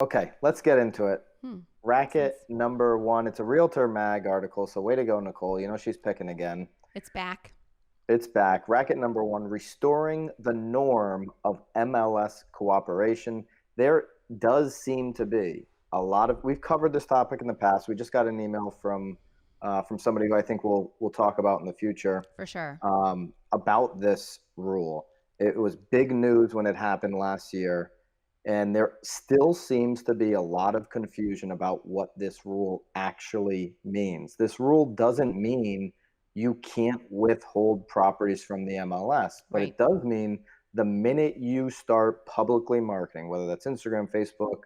Okay, let's get into it. Makes Racket sense. number one. It's a Realtor Mag article, so way to go, Nicole. You know she's picking again. It's back. It's back. Racket number one, restoring the norm of MLS cooperation. There does seem to be a lot of. We've covered this topic in the past. We just got an email from somebody who I think we'll talk about in the future For sure. about this rule. It was big news when it happened last year, and there still seems to be a lot of confusion about what this rule actually means. This rule doesn't mean you can't withhold properties from the MLS, but Right. it does mean the minute you start publicly marketing, whether that's Instagram, Facebook,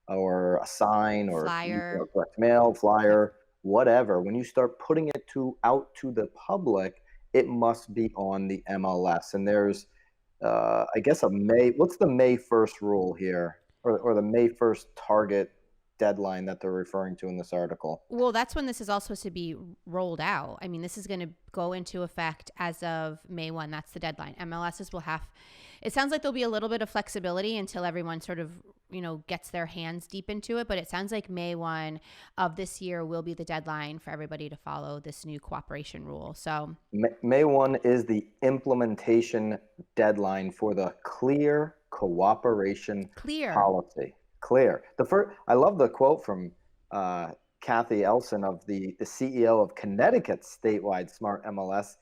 or a sign, or Flyer. direct mail, Yep. flyer, whatever, when you start putting it out to the public, it must be on the MLS. And there's, I guess, what's the May 1st rule here, or the May 1st target deadline that they're referring to in this article? Well, that's when this is all supposed to be rolled out. I mean, this is going to go into effect as of May 1. That's the deadline. MLSs will have, it sounds like there'll be a little bit of flexibility until everyone sort of, gets their hands deep into it. But it sounds like May 1 of this year will be the deadline for everybody to follow this new cooperation rule. So May 1 is the implementation deadline for the clear cooperation clear. policy. Clear. I love the quote from Kathy Elson, of the CEO of Connecticut's statewide smart MLS.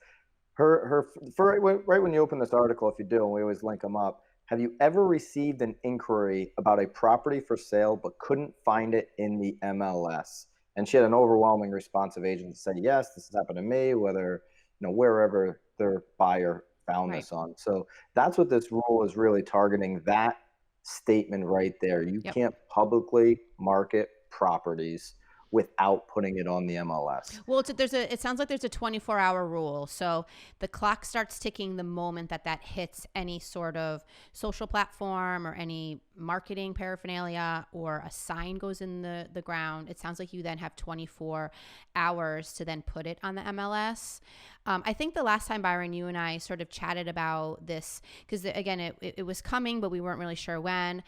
Right when you open this article, if you do, and we always link them up. Have you ever received an inquiry about a property for sale but couldn't find it in the MLS? And she had an overwhelming response of agents that said, yes, this has happened to me, whether, wherever their buyer found Right. this on. So that's what this rule is really targeting, that statement right there. You Yep. can't publicly market properties without putting it on the MLS. Well, it sounds like there's a 24-hour rule. So the clock starts ticking the moment that hits any sort of social platform or any marketing paraphernalia or a sign goes in the ground. It sounds like you then have 24 hours to then put it on the MLS. I think the last time, Byron, you and I sort of chatted about this because, again, it was coming, but we weren't really sure when.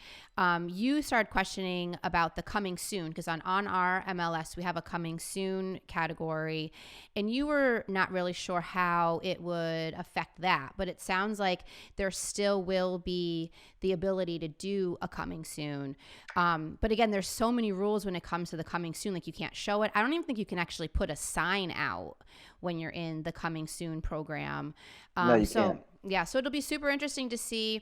You started questioning about the coming soon because on our MLS, we have a coming soon category, and you were not really sure how it would affect that. But it sounds like there still will be the ability to do a coming soon. But again, there's so many rules when it comes to the coming soon. Like you can't show it. I don't even think you can actually put a sign out when you're in the coming soon program. No, you So can't. yeah, so it'll be super interesting to see.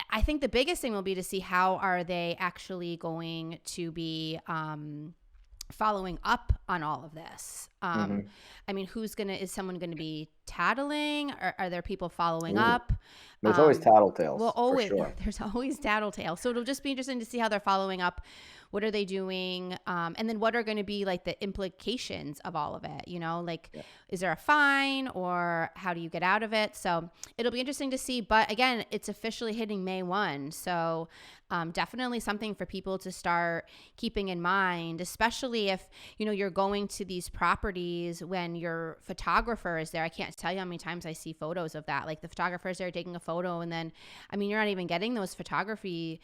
I think the biggest thing will be to see how are they actually going to be following up on all of this. Hmm. I mean, is someone going to be tattling? Or are there people following Ooh, up? there's always Well, tattletales for always sure. there's always tattletale. So it'll just be interesting to see how they're following up. What are they doing? And then what are going to be like the implications of all of it? Like, Yeah. is there a fine or how do you get out of it? So it'll be interesting to see. But again, it's officially hitting May 1. So definitely something for people to start keeping in mind, especially if, you're going to these properties when your photographer is there. I can't tell you how many times I see photos of that. Like the photographer is there taking a photo, and then, I mean, you're not even getting those the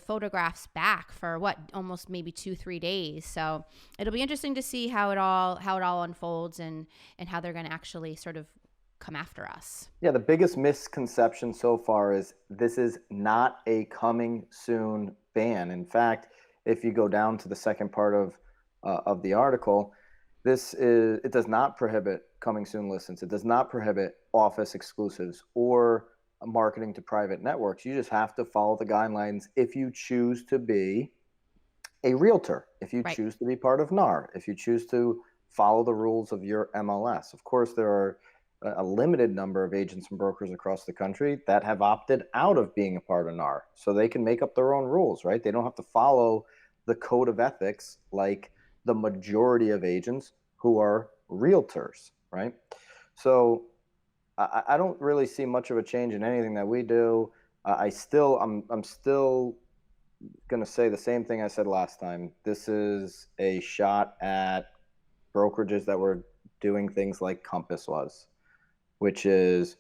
photographs back for what, almost maybe 2-3 days. So it'll be interesting to see how it all unfolds and how they're going to actually sort of come after us. Yeah, the biggest misconception so far is this is not a coming soon ban. In fact, if you go down to the second part of the article, it does not prohibit coming soon listings. It does not prohibit office exclusives or marketing to private networks. You just have to follow the guidelines if you choose to be a realtor, if you Right. choose to be part of NAR, if you choose to follow the rules of your MLS. Of course, there are a limited number of agents and brokers across the country that have opted out of being a part of NAR, so they can make up their own rules, right? They don't have to follow the code of ethics like the majority of agents who are realtors, right? So I don't really see much of a change in anything that we do. I'm still going to say the same thing I said last time. This is a shot at brokerages that were doing things like Compass was, which is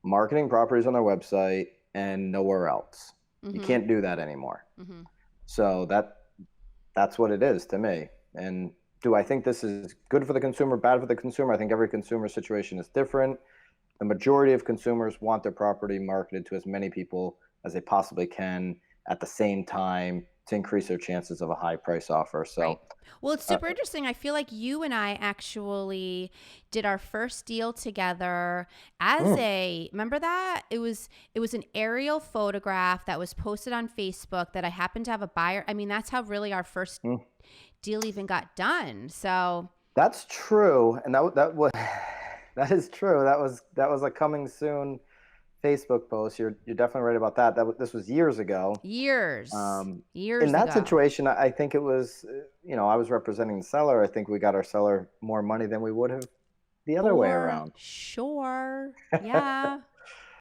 marketing properties on their website and nowhere else. You Mm-hmm. can't do that anymore. Mm-hmm. So that's what it is to me. And do I think this is good for the consumer, bad for the consumer? I think every consumer situation is different. The majority of consumers want their property marketed to as many people as they possibly can at the same time to increase their chances of a high price offer. Right. So, Well, it's uh, super interesting. I feel like you and I actually did our first deal together as mm, a, remember that? It was an aerial photograph that was posted on Facebook that I happened to have a buyer. I mean, that's how really our first mm. deal even got done. So, That's true, and that was that is true. That was a coming soon Facebook post. You're definitely right about that. This was years ago. years, Um, in years that ago. situation, I think it was, I was representing the seller. I think we got our seller more money than we would have the other way For around. sure. Yeah.